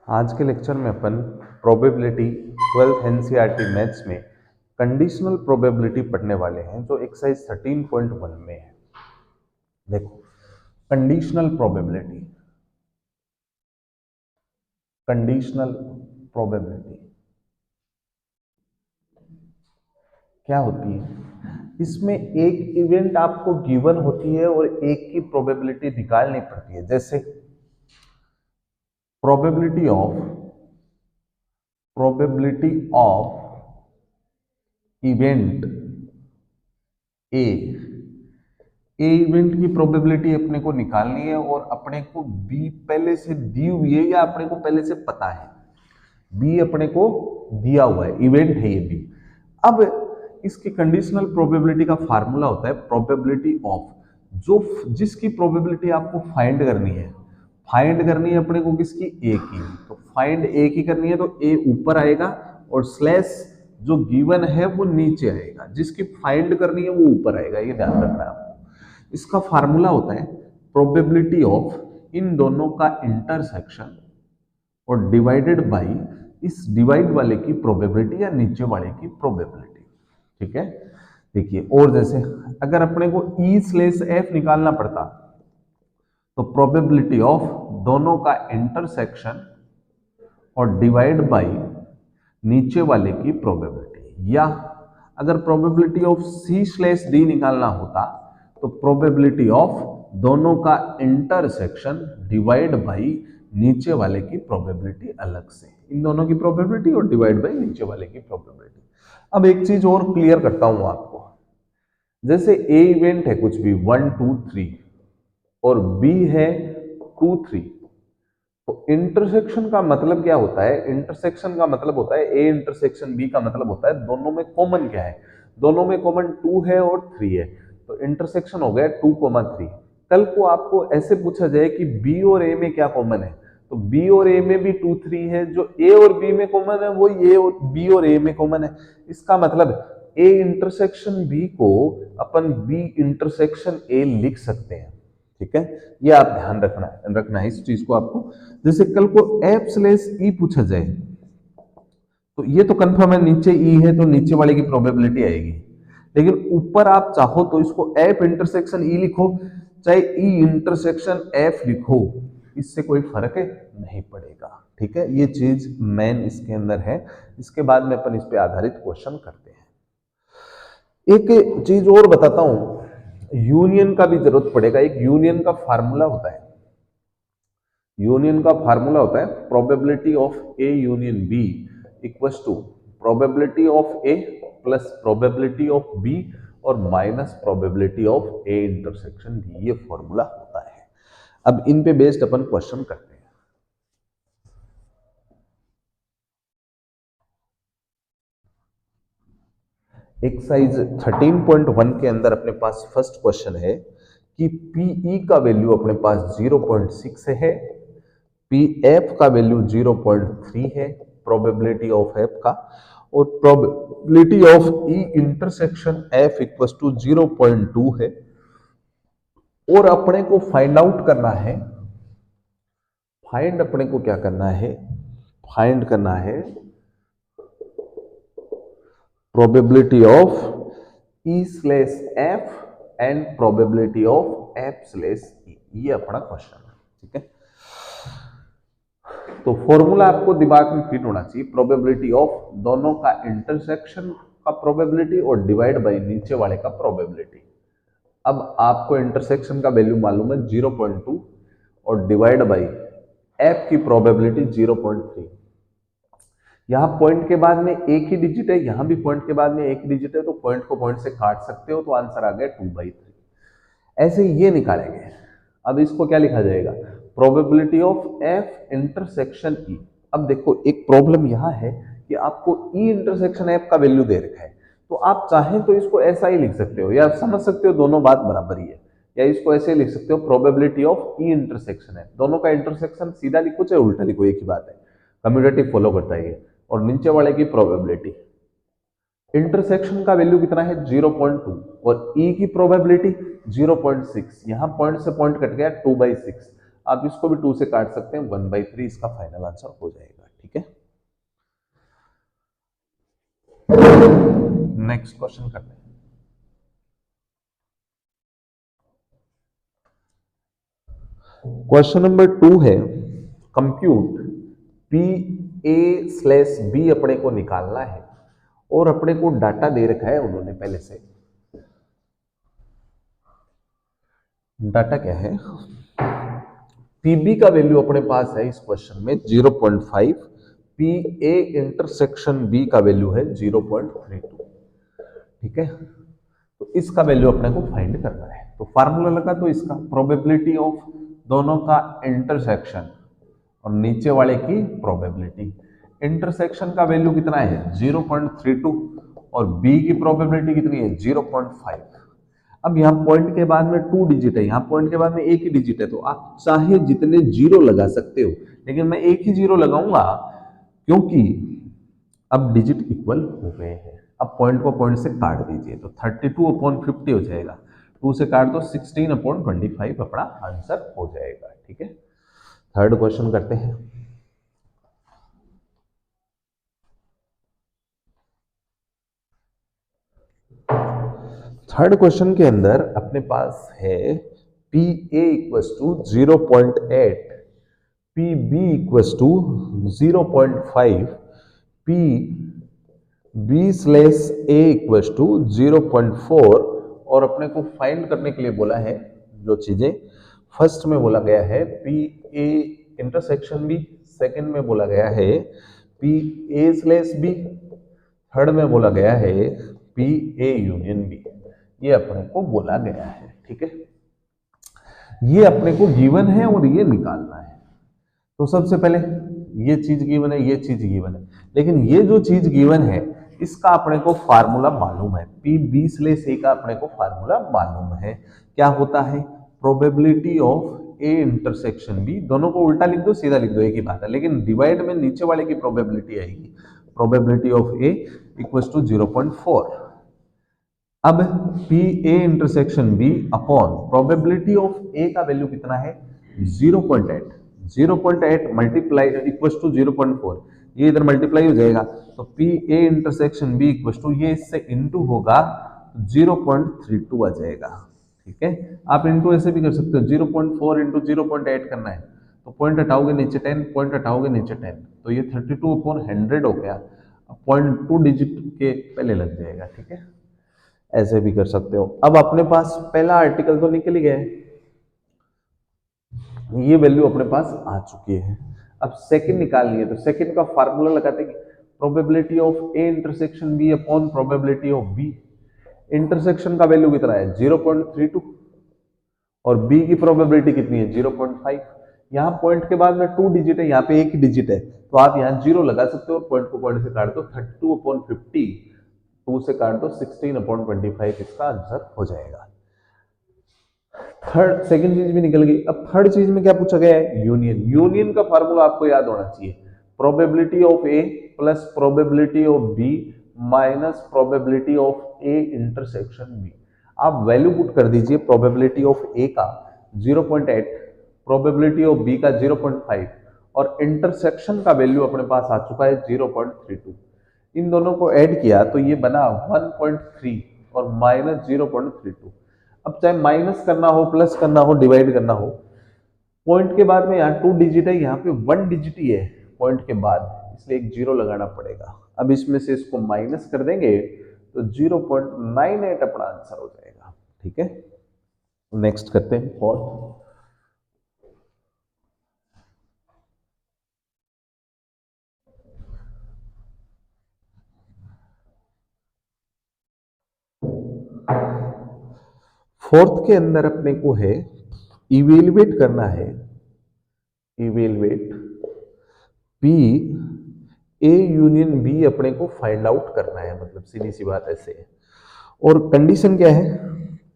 आज के लेक्चर में अपन प्रोबेबिलिटी 12th एनसीईआरटी मैथ्स में कंडीशनल प्रोबेबिलिटी पढ़ने वाले हैं जो एक्सरसाइज 13.1 में है। देखो, कंडीशनल प्रोबेबिलिटी क्या होती है? इसमें एक इवेंट आपको गिवन होती है और एक की प्रोबेबिलिटी निकालनी पड़ती है। जैसे probability of event A event की प्रोबेबिलिटी अपने को निकालनी है और अपने को बी पहले से दी हुई है या अपने को पहले से पता है। बी अपने को दिया हुआ है, इवेंट है ये बी। अब इसकी कंडीशनल प्रोबेबिलिटी का फार्मूला होता है प्रोबेबिलिटी ऑफ, जो जिसकी प्रोबेबिलिटी आपको फाइंड करनी है। अपने को किसकी? ए की। तो फाइंड ए की करनी है तो ए ऊपर आएगा और स्लैश जो गिवन है वो नीचे आएगा। जिसकी फाइंड करनी है वो ऊपर आएगा, ये ध्यान रखना है आपको। इसका फार्मूला होता है प्रोबेबिलिटी ऑफ इन दोनों का इंटरसेक्शन और डिवाइडेड बाय इस डिवाइड वाले की प्रोबेबिलिटी या नीचे वाले की प्रोबेबिलिटी। ठीक है, देखिए, और जैसे अगर अपने को ई स्लेस एफ निकालना पड़ता तो प्रोबेबिलिटी ऑफ दोनों का इंटरसेक्शन और डिवाइड बाय नीचे वाले की प्रोबेबिलिटी, या अगर probability of C slash D निकालना होता तो प्रोबेबिलिटी ऑफ दोनों का इंटरसेक्शन डिवाइड बाय नीचे वाले की प्रोबेबिलिटी अलग से। इन दोनों की प्रोबेबिलिटी और डिवाइड बाय नीचे वाले की प्रोबेबिलिटी। अब एक चीज और क्लियर करता हूं आपको। जैसे ए इवेंट है कुछ भी 1 2 3 और बी है 2 3, तो इंटरसेक्शन का मतलब क्या होता है? इंटरसेक्शन का मतलब होता है ए इंटरसेक्शन बी का मतलब होता है दोनों में कॉमन क्या है। दोनों में कॉमन 2 है और 3 है, तो इंटरसेक्शन हो गया 2, 3। कल को आपको ऐसे पूछा जाए कि बी और ए में क्या कॉमन है, तो बी और ए में भी 2 3 है। जो ए और बी में कॉमन है वो ए और बी और ए में कॉमन है। इसका मतलब ए इंटरसेक्शन बी को अपन बी इंटरसेक्शन ए लिख सकते हैं। ठीक है, ये आप ध्यान रखना है इस चीज को आपको। जैसे कल को एफ स्लेस ई पूछा जाए तो ये तो कंफर्म है नीचे ई है तो नीचे वाले की प्रोबेबिलिटी आएगी। लेकिन ऊपर आप चाहो तो इसको एफ इंटरसेक्शन ई लिखो, चाहे ई इंटरसेक्शन एफ लिखो, इससे कोई फर्क नहीं पड़ेगा। ठीक है, ये चीज मेन इसके अंदर है। इसके बाद में अपन इस पे आधारित क्वेश्चन करते हैं। एक चीज और बताता हूं, यूनियन का भी जरूरत पड़ेगा। एक यूनियन का फार्मूला होता है, probability of A union B equals to probability of A plus probability of B और minus probability of A intersection B. ये फॉर्मूला होता है। अब इन पे बेस्ड अपन क्वेश्चन करते हैं। एक्सरसाइज 13.1 के अंदर अपने पास फर्स्ट क्वेश्चन है कि पीई का वैल्यू अपने पास 0.6 है, पी एफ का वैल्यू 0.3 है प्रोबेबिलिटी ऑफ एफ का, और probability of E intersection F equal to 0.2 है। और अपने को फाइंड आउट करना है, अपने को क्या करना है? फाइंड करना है probability of E slash F and probability of F slash E. ये अपना क्वेश्चन है। ठीक है, तो फॉर्मूला आपको दिमाग में फिट होना चाहिए। प्रोबेबिलिटी ऑफ दोनों का इंटरसेक्शन का प्रोबेबिलिटी और डिवाइड बाय नीचे वाले का प्रोबेबिलिटी। अब आपको इंटरसेक्शन का वैल्यू मालूम है 0.2 और डिवाइड बाय एफ की प्रोबेबिलिटी 0.3। यहां पॉइंट के बाद में एक ही डिजिट है, यहां भी पॉइंट के बाद में एक ही डिजिट है, तो पॉइंट को पॉइंट से काट सकते हो, तो आंसर आ गया 2/3। ऐसे ये निकालेंगे। अब इसको क्या लिखा जाएगा? Probability of F intersection E. अब देखो, एक प्रॉब्लम यहां है कि आपको ई इंटरसेक्शन एफ का वैल्यू दे रखा है, तो आप चाहें तो इसको ऐसा ही लिख सकते हो या समझ सकते हो दोनों बात बराबर ही है, या इसको ऐसे लिख सकते हो probability of E intersection F. दोनों का इंटरसेक्शन सीधा लिखो चाहे उल्टा लिखो, एक ही बात है, कम्यूटेटिव फॉलो करता है ये। और नीचे वाले की प्रोबेबिलिटी, इंटरसेक्शन का वैल्यू कितना है 0.2 और ई की प्रोबेबिलिटी 0.6। यहां पॉइंट से पॉइंट कट गया 2/6। आप इसको भी 2 से काट सकते हैं, 1/3 इसका फाइनल आंसर हो जाएगा। ठीक है, नेक्स्ट क्वेश्चन करते हैं। क्वेश्चन नंबर 2 है, compute P A slash B अपने को निकालना है और अपने को डाटा दे रखा है उन्होंने पहले से। डाटा क्या है, पीबी का वैल्यू अपने पास है इस क्वेश्चन में 0.5, पी ए इंटरसेक्शन बी का वैल्यू है 0.32। ठीक है, तो इसका वैल्यू अपने को फाइंड करना है। तो फार्मूला लगा, तो इसका प्रोबेबिलिटी ऑफ दोनों का इंटरसेक्शन और नीचे वाले की प्रोबेबिलिटी। इंटरसेक्शन का वैल्यू कितना है 0.32 और बी की प्रोबेबिलिटी कितनी है 0.5। अब यहाँ पॉइंट के बाद में 2 डिजिट है, यहाँ पॉइंट के बाद में एक ही डिजिट है, तो आप चाहे जितने जीरो लगा सकते हो, लेकिन मैं एक ही जीरो लगाऊंगा क्योंकि अब डिजिट इक्वल हो गए हैं। अब पॉइंट को पॉइंट से काट दीजिए, तो 32/50 हो जाएगा, 2 से काट दो 16/25 अपना आंसर हो जाएगा। ठीक है, थर्ड क्वेश्चन करते हैं। थर्ड क्वेश्चन के अंदर अपने पास है P A equals to 0.8, P B equals to 0.5, P B slash A equals to 0.4 और अपने को फाइंड करने के लिए बोला है जो चीजें। फर्स्ट में बोला गया है P A intersection B, second में बोला गया है P A slash B, third में बोला गया है पी ए यूनियन बी। ये अपने को बोला गया है। ठीक है, ये अपने को गिवन है और ये निकालना है। तो सबसे पहले ये चीज गिवन है, ये चीज गिवन है, लेकिन ये जो चीज गिवन है इसका अपने को फार्मूला मालूम है, पी बी स्लैश ए का अपने को फार्मूला मालूम है। क्या होता है, probability of A intersection B. दोनों को उल्टा लिख दो सीधा लिख दो, एक ही बात है, लेकिन डिवाइड में नीचे वाले की प्रोबेबिलिटी आएगी, probability of A equals to 0.4। अब P A intersection B upon probability of A का वैल्यू कितना है 0.8, 0.8 मल्टीप्लाई इक्वल्स टू 0.4, ये इधर मल्टीप्लाई हो जाएगा, तो P A intersection B equals to ये इससे इनटू होगा 0.32 आ जाएगा। ठीक है, आप इनटू ऐसे भी कर सकते हो, 0.4 इंटू 0.8 करना है तो पॉइंट हटाओगे नीचे 10, पॉइंट हटाओगे नीचे 10, तो ये 32/100 हो गया। अब पॉइंट 2 डिजिट के पहले लग जाएगा। ठीक है, ऐसे भी कर सकते हो। अब अपने पास पहला आर्टिकल तो निकल गया है, ये वैल्यू अपने पास आ चुकी है। अब सेकंड निकालनी है, तो सेकंड का फार्मूला लगाते हैं, probability of A intersection B upon probability of B. Intersection का वैल्यू कितना है 0.32 और बी की प्रोबेबिलिटी कितनी है 0.5। यहाँ पॉइंट के बाद में 2 डिजिट है, यहाँ पे एक ही डिजिट है, तो आप यहाँ 0 लगा सकते हो और पॉइंट को पॉइंट से काट दो, 32/50, 2 से काट दो 16/25 इसका आंसर हो जाएगा। थर्ड सेकंड चीज भी निकल गई। अब थर्ड चीज में क्या पूछा गया है, यूनियन। यूनियन का फार्मूला आपको याद होना चाहिए, probability of A plus probability of B minus probability of A intersection B. आप वैल्यू पुट कर दीजिए, प्रोबेबिलिटी ऑफ ए का 0.8, प्रोबेबिलिटी ऑफ बी का 0.5 और इंटरसेक्शन का वैल्यू अपने पास आ चुका है 0.32। इन दोनों को ऐड किया तो ये बना 1.3 और माइनस 0.32। अब चाहे माइनस करना हो, प्लस करना हो, डिवाइड करना हो, पॉइंट के बाद में यहाँ 2 डिजिट है, यहाँ पे 1 डिजिट ही है पॉइंट के बाद, इसलिए एक 0 लगाना पड़ेगा। अब इसमें से इसको माइनस कर देंगे तो 0.98 अपना आंसर हो जाएगा। ठीक है, नेक्स्ट करते हैं फोर्थ। फोर्थ के अंदर अपने को है इवेलुएट करना है, evaluate P A union B अपने को फाइंड आउट करना है, मतलब सीधी सी बात ऐसे है। और कंडीशन क्या है,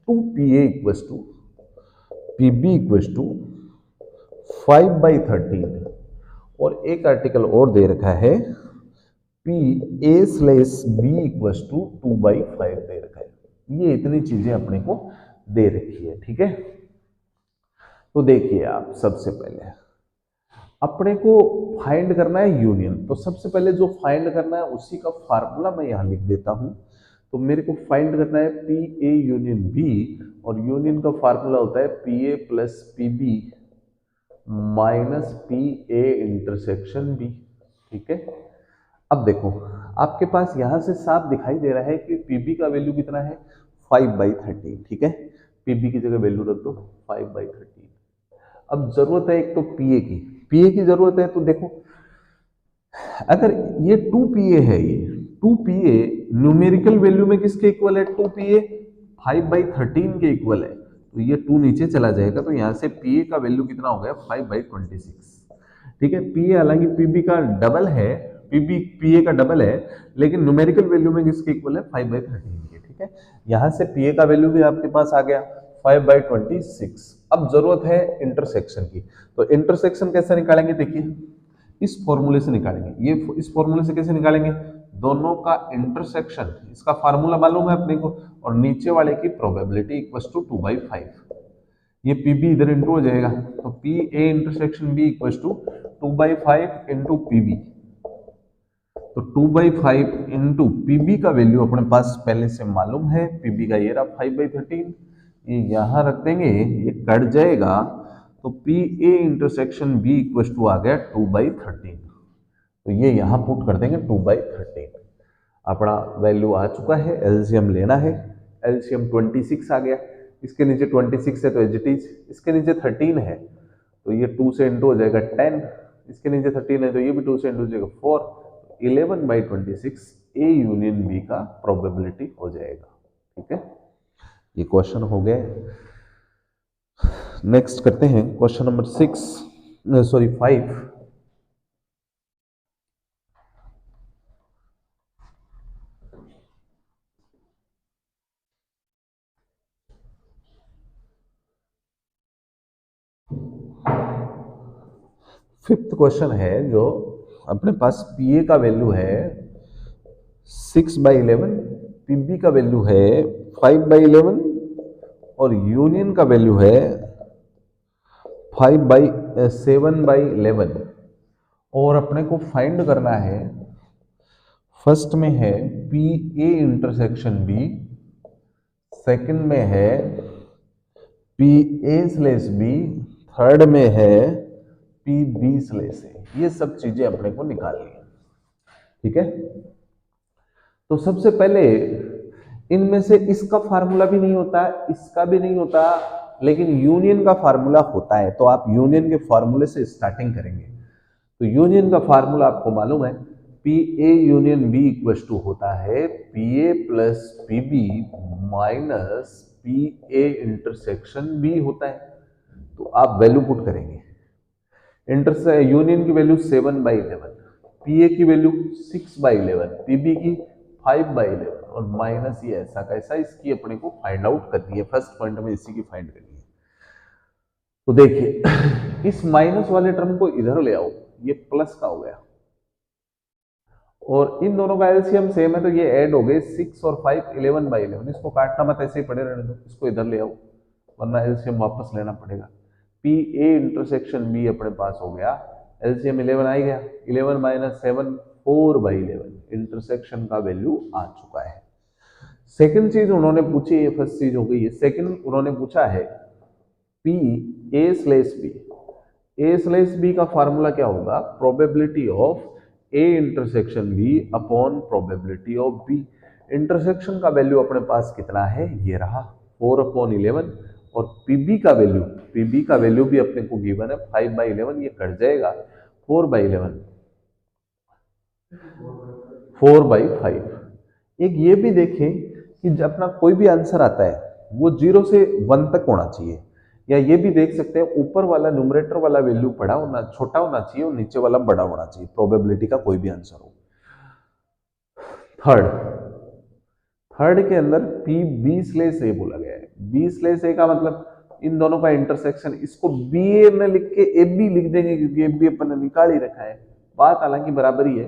2PA equals to PB equals to 5/13 और एक आर्टिकल और दे रखा है PA slash B equals to 2/5 दे रखा है। ये इतनी चीजें अपने को दे रखी है। ठीक है, तो देखिए आप, सबसे पहले अपने को फाइंड करना है यूनियन। तो सबसे पहले जो फाइंड करना है उसी का फार्मूला मैं यहाँ लिख देता हूँ। तो मेरे को फाइंड करना है पी ए यूनियन बी, और यूनियन का फार्मूला होता है P A plus P B minus P A intersection B. ठीक है, अब देखो आपके पास यहां से साफ दिखाई दे रहा है कि पीबी का वैल्यू कितना है 5/13। ठीक है, पीबी की जगह वैल्यू रख दो 5/13। अब जरूरत है एक तो पीए की, पीए की जरूरत है। तो देखो अगर ये 2 पीए है, ये 2 पीए न्यूमेरिकल वैल्यू में किसके इक्वल है, 2 पीए 5/13 के इक्वल है। तो ये 2 नीचे चला जाएगा, तो यहां से पीए का वैल्यू कितना हो गया 5/26। ठीक है, पीए हालांकि पीबी का डबल है, पीबी पीए का डबल है, लेकिन न्यूमेरिकल वैल्यू में किसके इक्वल है 5/13 के। ठीक है, यहां से पीए का वैल्यू भी आपके पास आ गया 5/26। अब जरूरत है इंटरसेक्शन की। तो इंटरसेक्शन कैसे निकालेंगे, देखिए इस फॉर्मूले से निकालेंगे। ये इस फॉर्मूले से कैसे निकालेंगे, दोनों का इंटरसेक्शन, इसका फार्मूला मालूम है अपने को, और नीचे वाले की प्रोबेबिलिटी इक्वल टू 2/5। ये पीबी इधर इंटू हो जाएगा, तो P A intersection B equal to 2/5 into PB. तो 2/5 इंटू पीबी का वैल्यू अपने पास पहले से मालूम है, पीबी का ये रहा 5/13। ये यहां रख देंगे, ये कट जाएगा, तो P A intersection B equal to आ गया 2/13। तो ये यहां पुट कर देंगे 2/13। अपना वैल्यू आ चुका है, एलसीएम लेना है। एलसीएम 26 आ गया, इसके नीचे 26 है तो एज इट इज, इसके नीचे 13 है तो ये 2 से इंटू हो जाएगा 10, इसके नीचे 13 है तो ये भी 2 से इंटू हो जाएगा 4। 11/26 ए यूनियन बी का प्रोबेबिलिटी हो जाएगा। ठीक है, ये क्वेश्चन हो गए। नेक्स्ट करते हैं क्वेश्चन नंबर 5। फिफ्थ क्वेश्चन है जो अपने पास पीए का वैल्यू है 6/11, पीबी का वैल्यू है 5/11 और यूनियन का वैल्यू है 7/11। और अपने को फाइंड करना है, फर्स्ट में है P A intersection B, second में है P A slash B, third में है पी बी स्लेस ए। ये सब चीजें अपने को निकालनी है। ठीक है, तो सबसे पहले इनमें से इसका फार्मूला भी नहीं होता, इसका भी नहीं होता, लेकिन यूनियन का फार्मूला होता है। तो आप यूनियन के फार्मूले से स्टार्टिंग करेंगे। तो यूनियन का फार्मूला आपको मालूम है, P A union B equal to होता है P A plus P B minus P A intersection B होता है। तो आप वैल्यू पुट करेंगे, यूनियन की वैल्यू 7/11, पी ए की वैल्यू 6/11, पीबी की 5/11 और माइनस ये ऐसा कैसा, इसकी अपने को फाइंड आउट करनी है। फर्स्ट पॉइंट में इसी की फाइंड करनी है। तो देखिए इस माइनस वाले टर्म को इधर ले आओ, ये प्लस का हो गया, और इन दोनों का एलसीएम सेम है तो ये ऐड हो गए 6 और 5 11/11। इसको काटना मत, ऐसे ही पड़े रहने दो, इसको इधर ले आओ वरना एलसीएम वापस लेना पड़ेगा। पी ए इंटरसेक्शन बी अपने पास हो गया, एलसीएम 11 आ गया, 11 माइनस 7 4/11, इंटरसेक्शन का वैल्यू आ चुका है। सेकंड चीज उन्होंने पूछी, ये फर्स्ट चीज हो गई है। सेकंड उन्होंने पूछा है P A slash B, A slash B का फार्मूला क्या होगा, probability of A intersection B upon probability of B. Intersection का वैल्यू अपने पास कितना है, ये रहा 4/11, और पीबी का वैल्यू भी अपने को गिवन है 5/11, ये कट जाएगा 4/11 4/5। एक ये भी देखें कि जब अपना कोई भी आंसर आता है वो 0 से 1 तक होना चाहिए, या ये भी देख सकते हैं ऊपर वाला न्यूमरेटर वाला वैल्यू बड़ा होना, छोटा होना चाहिए, और नीचे वाला बड़ा होना चाहिए, प्रोबेबिलिटी का कोई भी आंसर हो। थर्ड के अंदर पी बी स्लेस ए बोला गया है। बी स्लेस ए का मतलब इन दोनों का इंटरसेक्शन, इसको बी ए में लिख के ए बी लिख देंगे क्योंकि ए बी अपन ने निकाल ही रखा है, बात हालांकि बराबर ही है,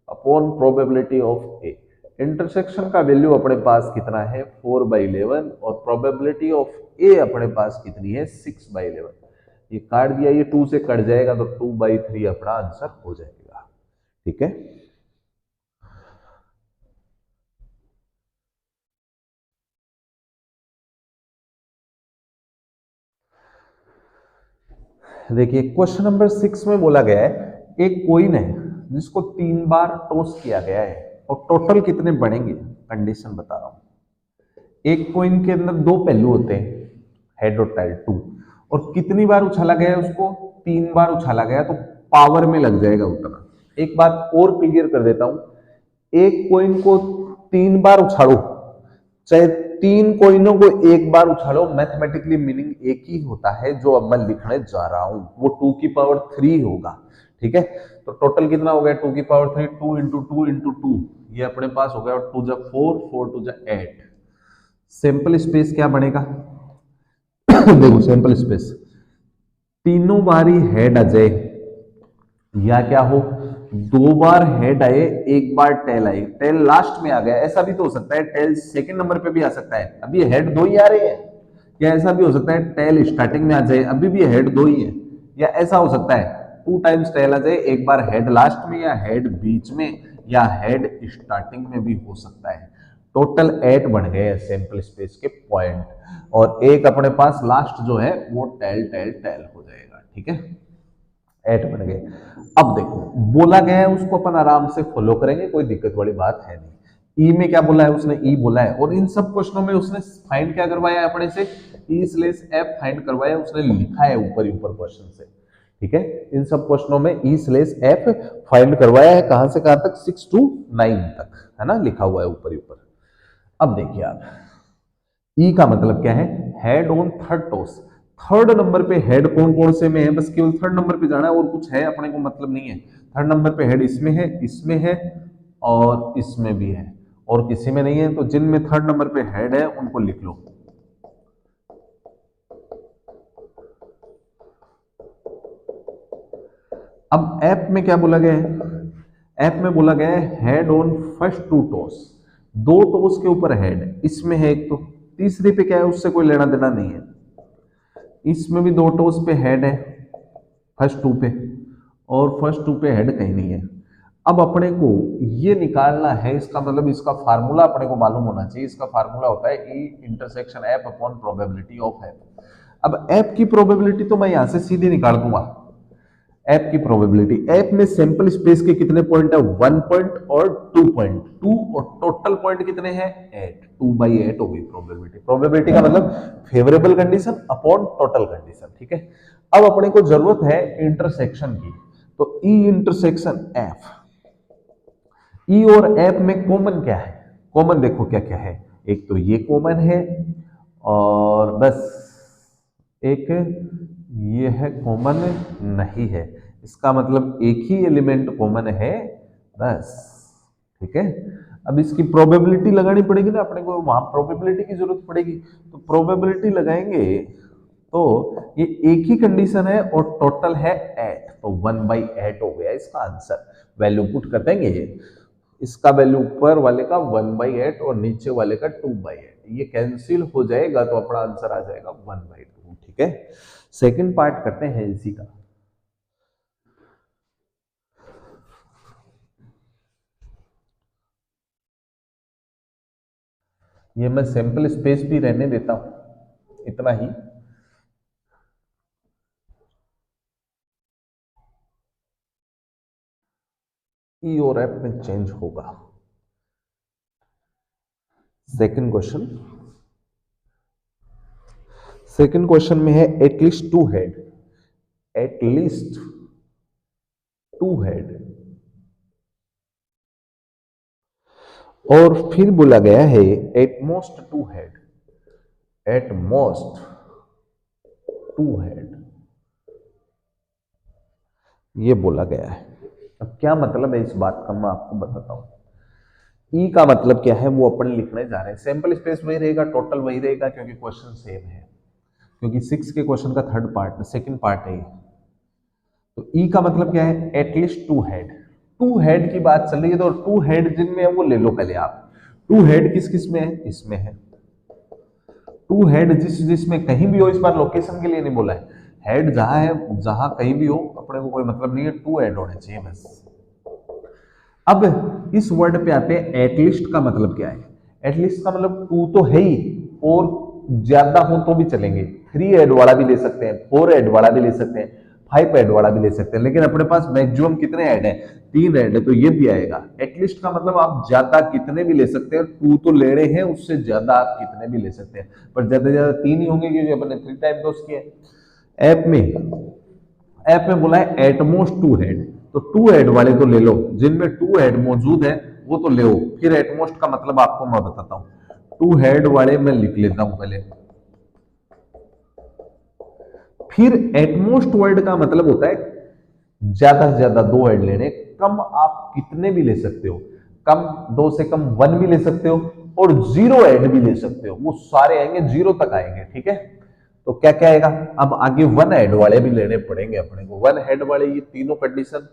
upon probability of A. Intersection का वैल्यू अपने पास कितना है 4/11 और प्रोबेबिलिटी ऑफ ए अपने पास कितनी है 6/11। ये काट दिया, ये 2 से कट जाएगा तो 2/3 अपना आंसर हो जाएगा। ठीक है, देखिए क्वेश्चन नंबर 6 में बोला गया है एक कॉइन है जिसको 3 बार टॉस किया गया है और टोटल कितने बढ़ेंगे, कंडीशन बता रहा हूं। एक कॉइन के अंदर 2 पहलू होते हैं, हेड और टेल 2, और कितनी बार उछाला गया है उसको 3 बार उछाला गया, तो पावर में लग जाएगा उतना। एक बात और क्लियर कर देता हूं, एक कॉइन को 3 बार उछाड़ो, चाहे 3 कॉइनों को एक बार उछाड़ो, मैथमेटिकली मीनिंग एक ही होता है जो अब मैं लिखने जा रहा हूं, वो 2 की पावर 3 होगा। ठीक है, तो टोटल कितना हो गया 2 की पावर 3, 2 इंटू 2 इंटू 2, ये अपने पास हो गया, और 2 जा 4, 4 2 जा 8। सिंपल स्पेस क्या बनेगा देखो सिंपल स्पेस, तीनों बारी हेड आ जाए या क्या हो, 2 बार हेड आए, 1 बार टेल आए, टेल लास्ट में आ गया, ऐसा भी तो हो सकता है टेल सेकंड नंबर पे भी आ सकता है, अभी हेड 2 ही आ रहे हैं। या ऐसा भी हो सकता है टेल स्टार्टिंग में आ जाए, अभी भी हेड 2 ही है। या ऐसा हो सकता है 2 टाइम्स टेल आ जाए, 1 बार हेड लास्ट में या हेड बीच में या हेड स्टार्टिंग में भी हो सकता है। टोटल 8 बन गए सैंपल स्पेस के पॉइंट, और एक अपने पास लास्ट जो है वो टेल टेल टेल हो जाएगा। ठीक है, 8 बन गए। अब देखो बोला गया है उसको अपन आराम से फॉलो करेंगे, कोई दिक्कत वाली बात है नहीं। ई में क्या बोला है उसने, ई बोला है, और इन सब क्वेश्चनों में उसने फाइंड क्या करवाया है अपने से, ई स्लेश एफ फाइंड करवाया, उसने लिखा है ऊपर ही ऊपर क्वेश्चन से। ठीक है, इन सब क्वेश्चनों में ई स्लेश एफ फाइंड करवाया है, कहां से कहां तक, 6 to 9 तक, है ना, लिखा हुआ है ऊपर ही ऊपर। अब देखिए आप, ई का मतलब क्या है, head on third toss. Third number पे हेड कौन कौन से में है, बस केवल थर्ड नंबर पे जाना है, और कुछ है अपने को मतलब नहीं है। थर्ड नंबर पे हेड इसमें है, इसमें है, और इसमें भी है, और किसी में नहीं है, तो जिनमें थर्ड नंबर पे हेड है उनको लिख लो। अब ऐप में क्या बोला गया है, ऐप में बोला गया है head on first 2 toss, 2 toss के ऊपर हेड, इसमें है एक, तो तीसरी पे क्या है उससे कोई लेना देना नहीं है। इसमें भी 2 टॉस पे हेड है फर्स्ट 2 पे, और फर्स्ट 2 पे हेड कहीं नहीं है। अब अपने को ये निकालना है, इसका मतलब इसका फार्मूला अपने को मालूम होना चाहिए। इसका फार्मूला होता है ई intersection F upon probability of F. अब एफ की प्रोबेबिलिटी तो मैं यहां से सीधे निकाल दूंगा, ऐप की प्रोबेबिलिटी, ऐप में सैंपल स्पेस के कितने पॉइंट है, 1 पॉइंट और 2 पॉइंट, 2 और टोटल पॉइंट कितने हैं 8, 2/8 होगी प्रोबेबिलिटी। प्रोबेबिलिटी का मतलब favourable condition upon total condition. ठीक है, अब अपने को जरूरत है इंटरसेक्शन की, तो ई इंटरसेक्शन एफ, ई और एफ में कॉमन क्या है, कॉमन देखो क्या क्या है, एक तो ये कॉमन है, और बस एक ये है कॉमन नहीं है, इसका मतलब एक ही एलिमेंट कॉमन है बस। ठीक है, अब इसकी प्रोबेबिलिटी लगानी पड़ेगी ना अपने को, वहां प्रोबेबिलिटी की जरूरत पड़ेगी, तो प्रोबेबिलिटी लगाएंगे तो ये एक ही कंडीशन है और टोटल है 8, तो 1/8 हो गया इसका आंसर। वैल्यू पुट कर देंगे, इसका वैल्यू ऊपर वाले का 1/8 और नीचे वाले का 2/8, ये कैंसिल हो जाएगा तो अपना आंसर आ जाएगा 1/2। ठीक है, सेकंड पार्ट करते हैं इसी का। ये मैं सैंपल स्पेस भी रहने देता हूं, इतना ही। ई और एफ में चेंज होगा। सेकंड क्वेश्चन, सेकंड क्वेश्चन में है एटलीस्ट 2 हेड, एटलीस्ट 2 हेड, और फिर बोला गया है at most 2 head, at most 2 head, ये बोला गया है। अब क्या मतलब है इस बात का, मैं आपको बताता हूं। ई का मतलब क्या है वो अपन लिखने जा रहे हैं, सैंपल स्पेस वही रहेगा, टोटल वही रहेगा, क्योंकि क्वेश्चन सेम है, क्योंकि 6 के क्वेश्चन का थर्ड पार्ट सेकंड पार्ट है। तो ई का मतलब क्या है, एटलीस्ट 2 हेड, 2 हेड की बात चल रही है, तो 2 हेड जिनमें है वो ले लो पहले आप। 2 हेड किस किस में है, इसमें है। 2 हेड जिसमें कहीं भी हो, इस बार लोकेशन के लिए नहीं बोला है, हेड जहां है, जहां कहीं भी हो अपने को कोई मतलब नहीं है, टू ऐड होने चाहिए बस। अब इस वर्ड पे आते हैं एटलीस्ट का मतलब क्या है। एटलीस्ट का मतलब टू तो है ही, और ज्यादा हो तो भी चलेंगे, 3 ऐड वाला भी ले सकते हैं, 4 ऐड वाला भी ले सकते हैं, 5 ऐड वाला भी ले सकते हैं, लेकिन अपने पास मैक्सिमम कितने ऐड है, 3 ऐड है, तो ये भी आएगा। एटलीस्ट का मतलब आप ज्यादा कितने भी ले सकते हैं, टू तो ले रहे हैं, उससे ज्यादा आप कितने भी ले सकते हैं, पर ज्यादा से ज्यादा 3 ही होंगे क्योंकि अपने 3 टाइम दोस्त किए। ऐप में बोला है एटमोस्ट 2 हेड, तो 2 हेड वाले तो ले लो, जिनमें 2 हेड मौजूद है वो तो ले लो। फिर एटमोस्ट का मतलब आपको मैं बताता हूं, 2 हेड वाले मैं लिख लेता हूं पहले। फिर एटमोस्ट वर्ड का मतलब होता है ज्यादा से ज्यादा 2 हेड लेने, कम आप कितने भी ले सकते हो, कम 2 से कम 1 भी ले सकते हो, और 0 हेड भी ले सकते हो, वो सारे आएंगे 0 तक आएंगे, ठीक है। तो क्या क्या आएगा, अब आगे 1 हेड वाले भी लेने पड़ेंगे अपने को, 1 हेड वाले ये तीनों कंडीशन,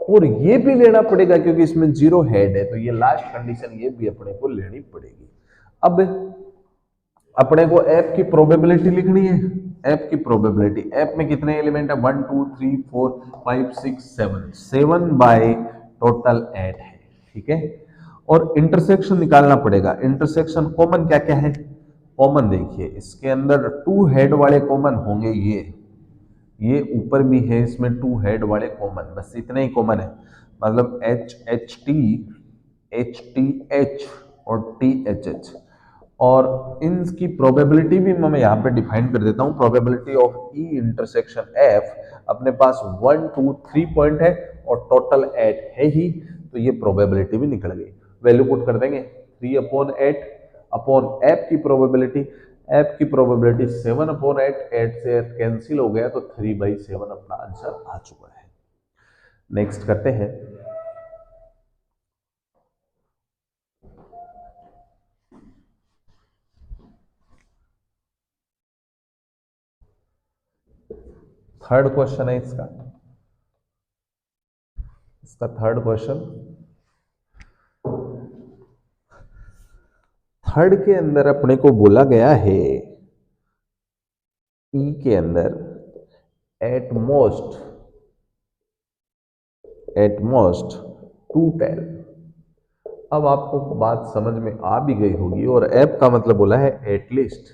और ये भी लेना पड़ेगा क्योंकि इसमें 0 हेड है, तो ये लास्ट कंडीशन ये भी अपने को लेनी पड़ेगी। अब अपने को ऐप की प्रोबेबिलिटी लिखनी है। ऐप की प्रोबेबिलिटी, ऐप में कितने एलिमेंट है, 1 2 3 4 5 6 7, 7 बाय टोटल 8 है, ठीक है। और इंटरसेक्शन निकालना पड़ेगा। इंटरसेक्शन कॉमन क्या क्या है, कॉमन देखिए इसके अंदर 2 हेड वाले कॉमन होंगे, ये ऊपर भी है, इसमें 2 हेड वाले कॉमन, बस इतने ही कॉमन है, मतलब H H T, H T H और टी एच एच। और इनकी प्रोबेबिलिटी भी मैं यहाँ पे डिफाइन कर देता हूँ। Probability of E intersection F, अपने पास 1 2 3 पॉइंट है और टोटल 8 है ही, तो ये प्रोबेबिलिटी भी निकल गई। वैल्यू पुट कर देंगे 3/8 अपॉन ऐप की प्रोबेबिलिटी, ऐप की प्रोबेबिलिटी 7/8, 8 से 8 कैंसिल हो गया, तो 3/7 अपना आंसर आ चुका है। नेक्स्ट करते हैं। थर्ड क्वेश्चन है इसका, थर्ड क्वेश्चन। थर्ड के अंदर अपने को बोला गया है, ई के अंदर एट मोस्ट 2 टेल। अब आपको बात समझ में आ भी गई होगी, और ऐप का मतलब बोला है एटलीस्ट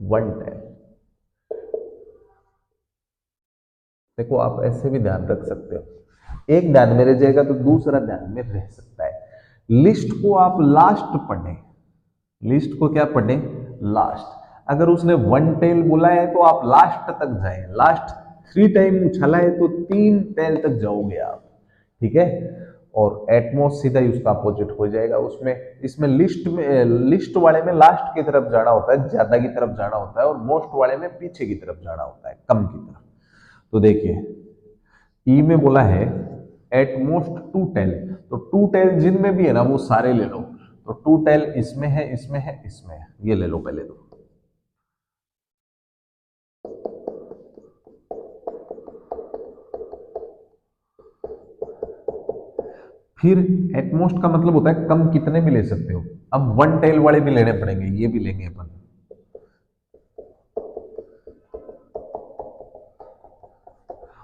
1 टेल। देखो आप ऐसे भी ध्यान रख सकते हो, एक ध्यान में रह जाएगा तो दूसरा ध्यान में रह सकता है। लिस्ट को आप लास्ट पढ़ें, लिस्ट को क्या पढ़ें, लास्ट। अगर उसने 1 टेल बोला है तो आप लास्ट तक जाएं, लास्ट 3 टाइम उछाला है तो 3 टेल तक जाओगे आप, ठीक है। और एटमोस्ट सीधा ही उसका अपोजिट हो जाएगा। उसमें इसमें लिस्ट वाले में लास्ट की तरफ जाना होता है, ज्यादा की तरफ जाना होता है, और मोस्ट वाले में पीछे की तरफ जाना होता है, कम की तरफ। तो देखिए ई में बोला है एटमोस्ट 2 टेल, तो 2 टेल जिनमें भी है ना वो सारे ले लो। तो 2 टेल इसमें है, इसमें है, इसमें है, ये ले लो पहले तो। फिर एटमोस्ट का मतलब होता है कम कितने भी ले सकते हो। अब 1 टेल वाले भी लेने पड़ेंगे, ये भी लेंगे अपन,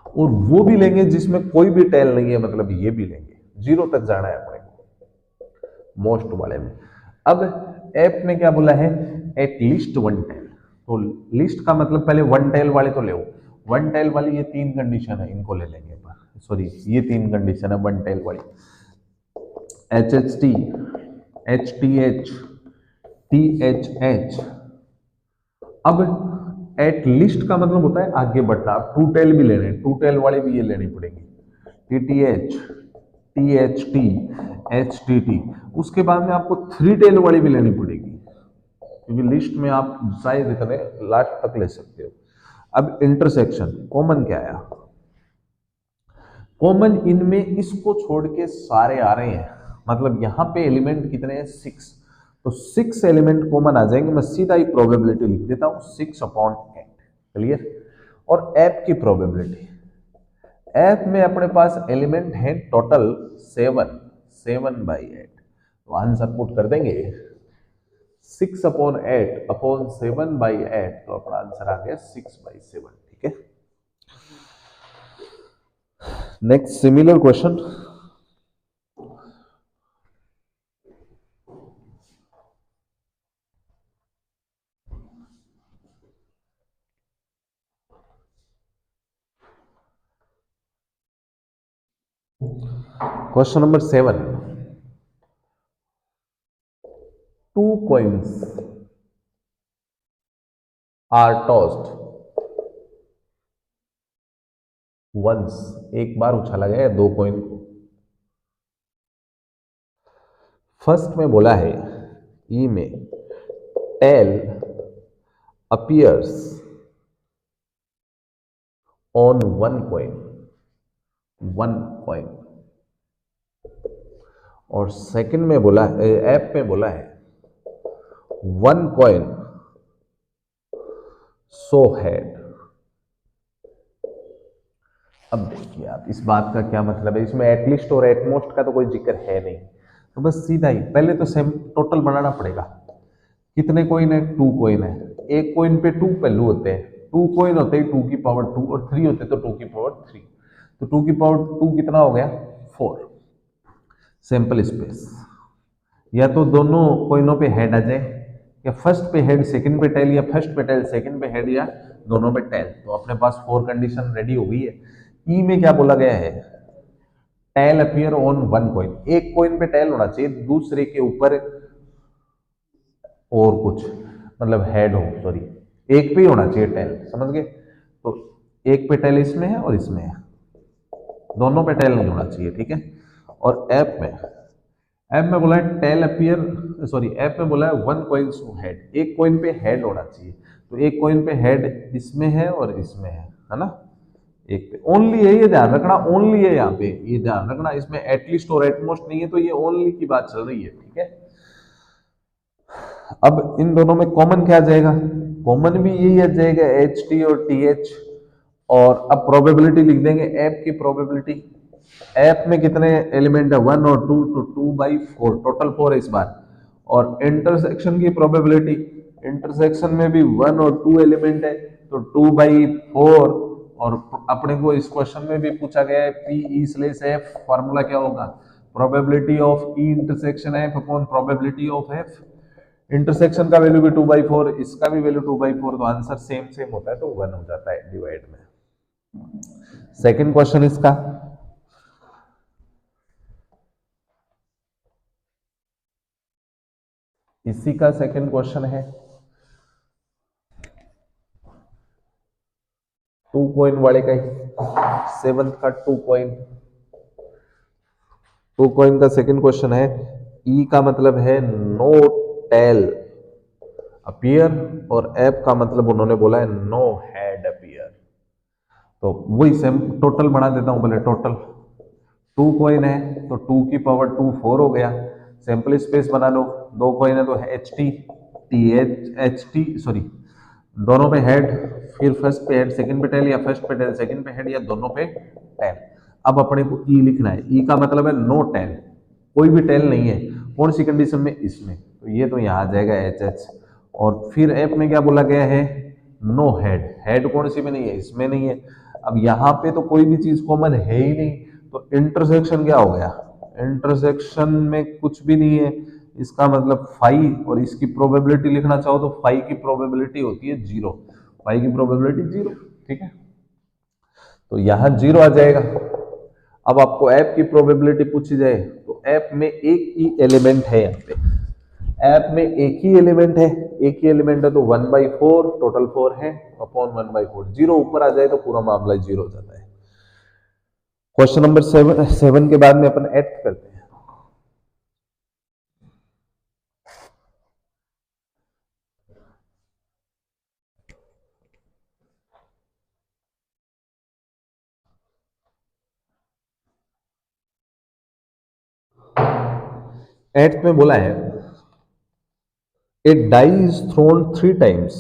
और वो भी लेंगे जिसमें कोई भी टेल नहीं है, मतलब ये भी लेंगे, 0 तक जाना है अपने को मोस्ट वाले में। अब ऐप में क्या बोला है, एटलीस्ट 1 टेल। तो लिस्ट का मतलब पहले 1 टेल वाले तो ले, 1 टेल वाली ये 3 कंडीशन है, इनको ले लेंगे, सॉरी ये 3 कंडीशन है 1 टेल वाली, H H T, H T H, T H H. अब एट लिस्ट का मतलब होता है आगे बढ़ना, 2 टेल भी लेने, 2 टेल वाले भी ये लेनी पड़ेगी, T T H, T H T, H T T. उसके बाद में आपको 3 टेल वाली भी लेनी पड़ेगी, क्योंकि लिस्ट में आप शायद इतने लास्ट तक ले सकते हो। अब इंटरसेक्शन कॉमन क्या आया, कॉमन इनमें इसको छोड़ के सारे आ रहे हैं, मतलब यहां पे एलिमेंट कितने हैं, 6, तो 6 एलिमेंट कॉमन आ जाएंगे। मैं सीधा ही प्रोबेबिलिटी लिख देता हूं 6/8, क्लियर। और ऐप की प्रोबेबिलिटी, ऐप में अपने पास एलिमेंट है टोटल 7, 7/8, तो आंसर पुट कर देंगे 6/8/7/8, तो अपना आंसर आ गया 6/7। ठीक है, next similar question. Question number 7, 2 coins are tossed once, एक बार उछाला गया है 2 कॉइन को। फर्स्ट में बोला है ई में tail appears on 1 coin, 1 coin। और सेकंड में बोला है, ऐप में बोला है 1 coin सो हेड। अब देखिए आप, इस बात का क्या मतलब है, इसमें एटलीस्ट और एटमोस्ट का तो कोई जिक्र है नहीं, तो बस सीधा ही पहले तो सेम टोटल बनाना पड़ेगा। कितने कॉइन है? 2 कॉइन है। एक कॉइन पे 2 पहलू होते हैं, 2 कॉइन होते हैं 2 की पावर 2, और 3 होते तो 2 की पावर 3, तो 2 की पावर 2 कितना हो गया? 4। सैंपल स्पेस, या तो दोनों कॉइनों पे हेड आ जाए, या फर्स्ट पे हेड सेकंड पे टेल, या फर्स्ट पे टेल सेकंड पे हेड, या दोनों पे टेल। तो अपने पास 4 कंडीशन रेडी हो गई है। ई में क्या बोला गया है? टेल अपीयर ऑन 1 कॉइन, एक कॉइन पे टेल होना चाहिए, दूसरे के ऊपर और कुछ, मतलब हेड हो, सॉरी एक पे ही होना चाहिए टेल, समझ गए? तो एक पे टेल इसमें है और इसमें है, दोनों पे टेल नहीं होना चाहिए। ठीक है, और ऐप में बोला है टेल अपीयर, सॉरी ऐप में बोला है 1 कॉइन टू हेड, एक कॉइन पे हेड होना चाहिए, तो एक कॉइन पे हेड इसमें है और इसमें है ना, एक पे ओनली है, ये ध्यान रखना, ओनली है यहाँ पे, ये ध्यान रखना, इसमें एटलीस्ट और एटमोस्ट नहीं है, तो ये ओनली की बात चल रही है। ठीक है, अब इन दोनों में कॉमन क्या आ जाएगा? कॉमन भी यही आ जाएगा, एच टी और टी एच। और अब प्रोबेबिलिटी लिख देंगे, ऐप की प्रोबेबिलिटी। ऐप में कितने एलिमेंट है? 1 और 2, तो 2/4, टोटल 4 है इस बार। और इंटरसेक्शन की प्रोबेबिलिटी, इंटरसेक्शन में भी 1 और 2 एलिमेंट है, तो 2/4। और अपने को इस क्वेश्चन में भी पूछा गया है P E slash F, formula क्या होगा? Probability of E intersection F upon probability of F. Intersection का वैल्यू भी 2/4, इसका भी वैल्यू 2/4, तो आंसर सेम सेम होता है, तो 1 हो जाता है डिवाइड में। सेकंड क्वेश्चन इसका, इसी का सेकंड क्वेश्चन है। 2 कॉइन वाले का ही, 7th का 2 कॉइन, 2 कॉइन का सेकंड क्वेश्चन है। ई का मतलब है नो टेल अपीयर, और एप का मतलब उन्होंने बोला है नो हेड अपीयर। तो वही सेम टोटल बना देता हूं, बोले टोटल 2 कॉइन है तो 2 की पावर 2 4 हो गया। सैंपल स्पेस बना लो, 2 कॉइन है तो H T T H T sorry, दोनों पे हेड, फिर फर्स्ट पे हेड सेकंड पे टेल, या फर्स्ट पे टेल सेकंड पे हेड, या दोनों पे टेल। अब अपने को ई लिखना है, ई का मतलब है नो टेल, कोई भी टेल नहीं है। कौन सी कंडीशन में? इसमें, तो ये तो यहाँ आ जाएगा एच एच। और फिर ऐप में क्या बोला गया है? नो हेड, हेड कौन सी में नहीं है? इसमें नहीं है। अब यहाँ पे तो कोई भी चीज कॉमन है ही नहीं, तो इंटरसेक्शन क्या हो गया? इंटरसेक्शन में कुछ भी नहीं है, इसका मतलब फाइव, और इसकी प्रोबेबिलिटी लिखना चाहो तो फाइव की प्रोबेबिलिटी होती है 0, फाइव की प्रोबेबिलिटी 0। ठीक है, तो यहां 0 आ जाएगा। अब आपको ऐप की प्रोबेबिलिटी पूछी जाए, तो ऐप में एक ही एलिमेंट है, यहाँ पे ऐप में एक ही एलिमेंट है, एक ही एलिमेंट है, तो 1/4, टोटल 4 है, अपॉन 1/4, 0 ऊपर आ जाए तो पूरा मामला 0 हो जाता है। क्वेश्चन नंबर 7 के बाद में अपन एट करते हैं। एट में बोला है ए डाई इज थ्रोन 3 टाइम्स,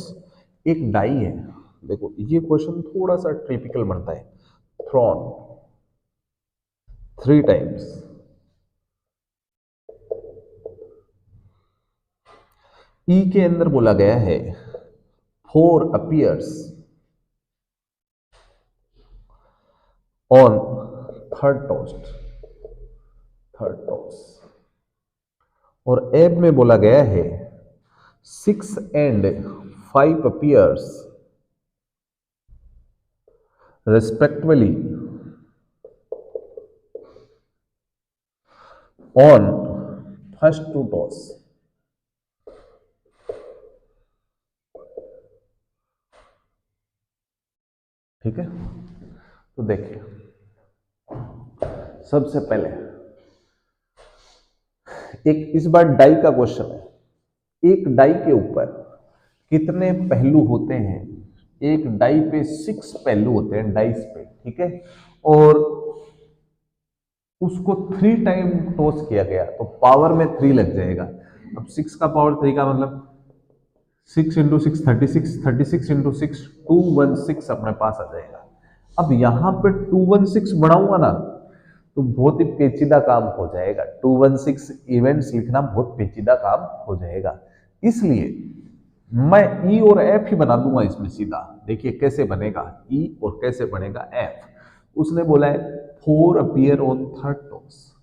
एक डाई है, देखो ये क्वेश्चन थोड़ा सा टिपिकल बनता है, थ्रोन 3 टाइम्स, ई के अंदर बोला गया है 4 अपीयर्स ऑन थर्ड टॉस और एब में बोला गया है 6 and 5 appears respectively on first 2 toss। ठीक है, तो देखिए सबसे पहले एक इस बार डाई का क्वेश्चन है। एक डाई के ऊपर कितने पहलू होते हैं? एक डाई पे 6 पहलू होते हैं डाइस पे, ठीक है, और उसको 3 टाइम टॉस किया गया तो पावर में 3 लग जाएगा। अब 6 का पावर 3 का मतलब 6 इंटू 6 36, 36 इंटू 6 216 अपने पास आ जाएगा। अब यहां पे 216 बढ़ाऊंगा ना तो बहुत ही पेचीदा काम हो जाएगा। 216 इवेंट्स लिखना बहुत पेचीदा काम हो जाएगा, इसलिए मैं ई और एफ ही बना दूंगा इसमें सीधा। देखिए कैसे बनेगा ई और कैसे बनेगा एफ। उसने बोला है 4 appear on third toss.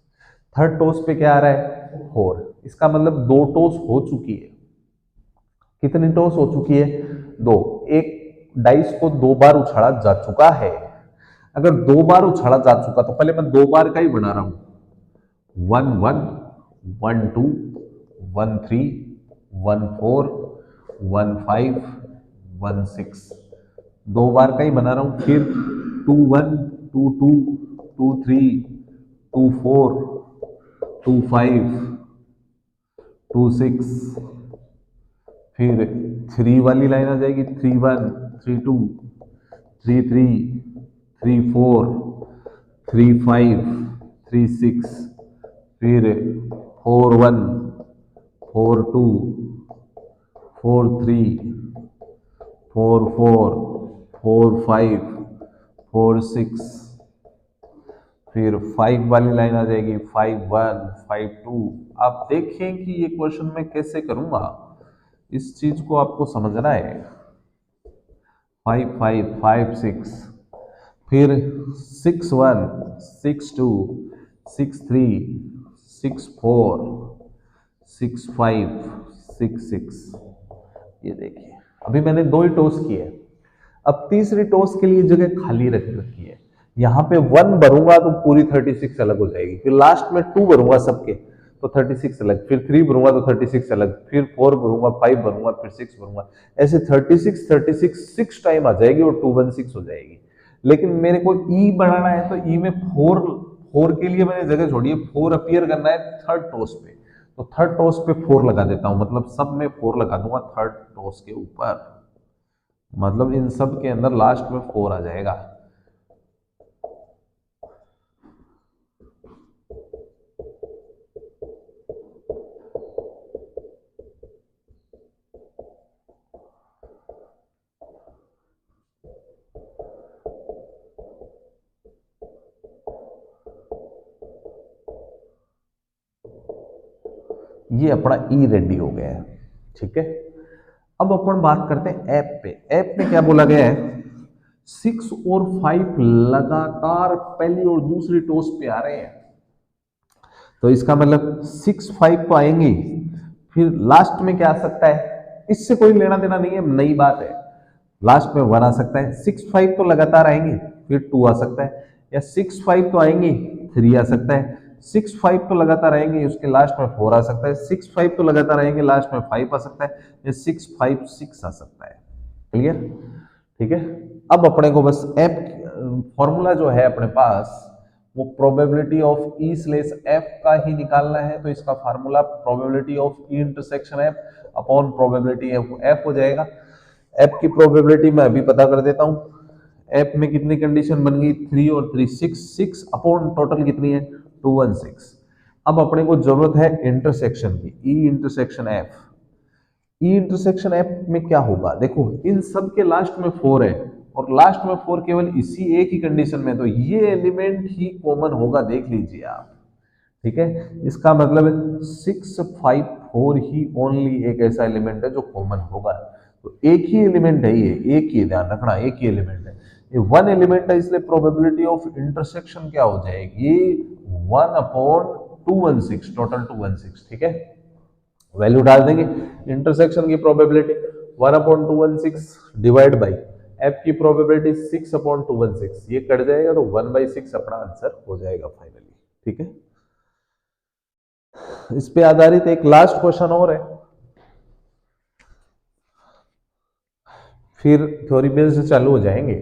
Third toss पे क्या आ रहा है? 4। इसका मतलब 2 टॉस हो चुकी है। कितनी टॉस हो चुकी है? 2। एक डाइस को 2 बार उछाला जा चुका है। अगर 2 बार उछाला जा चुका तो पहले मैं 2 बार का ही बना रहा हूं। 1 1 1 2 1 3 1 4 1 5 1 6, 2 बार का ही बना रहा हूं। फिर 2 1 2 2 2 3 2 4 2 5 2 6, फिर 3 वाली लाइन आ जाएगी 3 1 3 2 3 3 3 4 3 5 3 6, फिर 4 1 4 2 4 3 4 4 4 5 4 6, फिर 5 वाली लाइन आ जाएगी 5 1 5 2। आप देखें कि ये क्वेश्चन मैं कैसे करूंगा, इस चीज को आपको समझना है। 5 5 5 6, फिर 6 1 6 2 6 3 6 4 6 5 6 6। ये देखिए अभी मैंने 2 ही टॉस किए, अब तीसरी टॉस के लिए जगह खाली रख रखी है। यहाँ पे 1 भरूंगा तो पूरी 36 अलग हो जाएगी, फिर लास्ट में 2 भरूंगा सबके तो 36 अलग, फिर 3 भरूंगा तो 36 अलग, फिर 4 भरूंगा, 5 भरूंगा, फिर 6 भरूंगा। ऐसे 36 36 6 टाइम आ जाएगी और 216 हो जाएगी। लेकिन मेरे को ई बढ़ाना है तो ई में 4 के लिए मैंने जगह छोड़ी है। 4 अपीयर करना है थर्ड टॉस पे, तो थर्ड टॉस पे 4 लगा देता हूं, मतलब सब में 4 लगा दूंगा थर्ड टॉस के ऊपर, मतलब इन सब के अंदर लास्ट में 4 आ जाएगा। ये अपना ई रेडी हो गया है, ठीक है। अब अपन बात करते हैं ऐप पे। ऐप में क्या बोला गया है? 6 और 5 लगातार पहली और दूसरी टॉस पे आ रहे हैं, तो इसका मतलब 6 5 तो आएंगे, फिर लास्ट में क्या आ सकता है? इससे कोई लेना देना नहीं है, नई बात है। लास्ट में 1 आ सकता है। 6 5 तो लगातार आएंगे, फिर 2 आ सकता है, या 6 5 तो आएंगे 3 आ सकता है। 6 5 तो लगातार आएंगे, उसके लास्ट में 4 आ सकता है। 6 5 तो लगातार आएंगे, लास्ट में 5 आ सकता है, या 6 5 6 आ सकता है। क्लियर? ठीक है। अब अपने को बस एफ फॉर्मूला जो है अपने पास वो probability of E slash F का ही निकालना है। तो इसका formula probability of E intersection F upon probability of F हो जाएगा। एफ की प्रोबेबिलिटी मैं अभी पता कर देता हूं। एफ में कितनी कंडीशन बन गई? 3 और 3 6 6 अपॉन टोटल कितनी है? 216। अब अपने को जरूरत है इंटरसेक्शन की, ई इंटरसेक्शन एफ। ई इंटरसेक्शन एफ में क्या होगा? देखो इन सब के लास्ट में 4 है और लास्ट में 4 केवल इसी एक ही कंडीशन में, तो ये एलिमेंट ही कॉमन होगा, देख लीजिए आप। ठीक है, इसका मतलब 6 5 और ही ओनली एक ऐसा एलिमेंट है जो कॉमन होगा। तो एक ही एलिमेंट है ये, एक ही, ध्यान रखना एक ही एलिमेंट है, ये वन एलिमेंट है, इसलिए प्रोबेबिलिटी ऑफ इंटरसेक्शन क्या हो जाएगी 1/216, टोटल 216। ठीक है, वैल्यू डाल देंगे इंटरसेक्शन की प्रोबेबिलिटी 1/216 डिवाइड बाई एफ की प्रोबेबिलिटी 6/216, ये कट जाएगा तो 1/6 अपना आंसर हो जाएगा फाइनली। ठीक है, इस पे आधारित एक लास्ट क्वेश्चन और है, फिर थ्योरी बेस्ड चालू हो जाएंगे।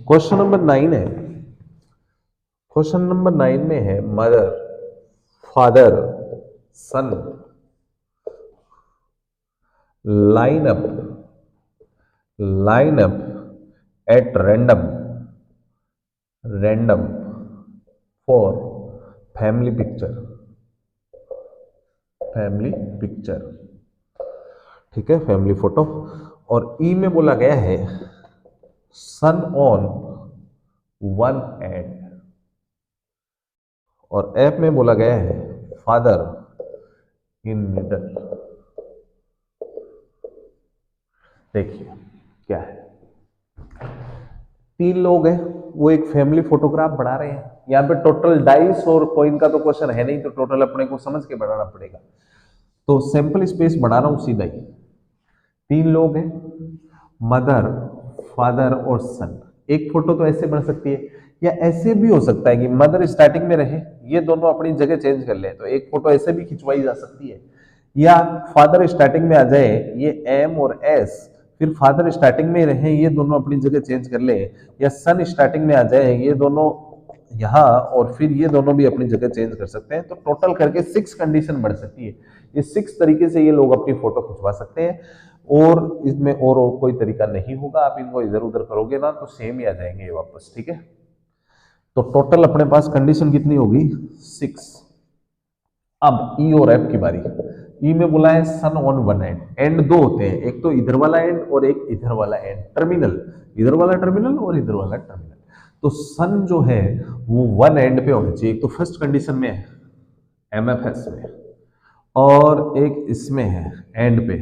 क्वेश्चन नंबर 9 है, क्वेश्चन नंबर 9 में है mother father son line up at random for family picture। ठीक है, फैमिली फोटो, और ई में बोला गया है सन ऑन वन एंड, और एफ में बोला गया है फादर इन मिडल। देखिए क्या है, तीन लोग हैं, वो एक फैमिली फोटोग्राफ बना रहे हैं। यहाँ पे टोटल डाइस और कॉइन का तो क्वेश्चन है नहीं, तो टोटल अपने को समझ के बनाना पड़ेगा। तो सैंपल स्पेस बना रहा हूं सीधा ही। तीन लोग हैं, मदर फादर और सन। एक फोटो तो ऐसे बन सकती है, या ऐसे भी हो सकता है कि मदर स्टार्टिंग में रहे, ये दोनों अपनी जगह चेंज कर ले, तो एक फोटो ऐसे भी खिंचवाई जा सकती है। या फादर स्टार्टिंग में आ जाए, ये एम और एस, फिर फादर स्टार्टिंग में रहे, ये दोनों अपनी जगह चेंज कर ले। या सन स्टार्टिंग में आ जाए, ये दोनों यहाँ, और फिर ये दोनों भी अपनी जगह चेंज कर सकते हैं। तो टोटल करके 6 कंडीशन बढ़ सकती है। ये 6 तरीके से ये लोग अपनी फोटो खिंचवा सकते हैं, और इसमें और कोई तरीका नहीं होगा। आप इनको इधर उधर करोगे ना तो सेम ही आ जाएंगे ये वापस। ठीक है, तो टोटल अपने पास कंडीशन कितनी होगी 6। अब ई और एफ की बारी। ई में बोला है सन ऑन वन एंड, एंड दो होते हैं, एक तो इधर वाला एंड और एक इधर वाला एंड, टर्मिनल, इधर वाला टर्मिनल और इधर वाला टर्मिनल। तो सन जो है वो वन एंड पे होना चाहिए। एक तो फर्स्ट कंडीशन में है एमएफएस में, और एक इसमें है एंड पे,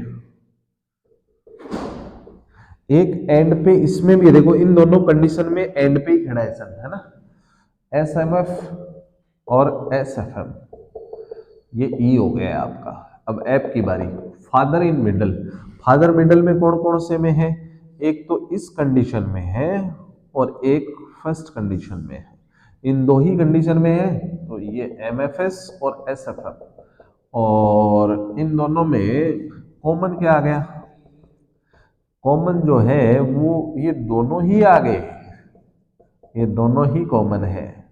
एक एंड पे इसमें भी। देखो इन दोनों कंडीशन में एंड पे ही खड़ा है सन, है ना, एसएमएफ और एसएफएम, ये ई हो गया है आपका। अब एफ की बारी, father in middle. Father middle में कौन कौन से में है, एक तो इस कंडीशन में है और एक फर्स्ट कंडीशन में है। इन दो ही कंडीशन में है, तो ये एमएफएस और एसएफएम, और इन दोनों में कॉमन क्या आ गया, कॉमन जो है वो ये दोनों ही आ गए, ये दोनों ही कॉमन है।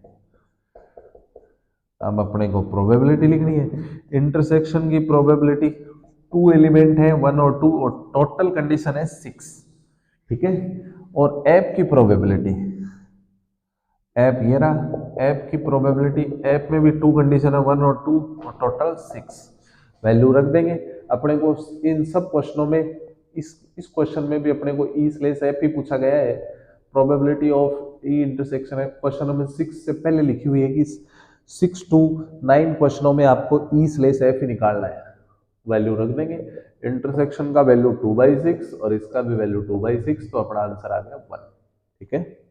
अब अपने को प्रोबेबिलिटी लिखनी है। इंटरसेक्शन की प्रोबेबिलिटी 2 एलिमेंट है, 1 और 2, और टोटल कंडीशन है 6। ठीक है, और एफ की प्रोबेबिलिटी, एफ ये रहा, एफ की प्रोबेबिलिटी, एफ में भी 2 कंडीशन है, 1 और 2, और टोटल 6। वैल्यू रख देंगे अपने को। इन सब क्वेश्चनों में, इस क्वेश्चन में भी अपने को ई स्लेस एफ ही पूछा गया है। प्रोबेबिलिटी ऑफ ई इंटरसेक्शन है क्वेश्चन नंबर 6 से पहले लिखी हुई है कि 6 to 9 क्वेश्चनों में आपको ई स्लेस एफ ही निकालना है। वैल्यू रख देंगे, इंटरसेक्शन का वैल्यू 2/6 और इसका भी वैल्यू 2/6, तो अपना आंसर आ गया 1। ठीक है।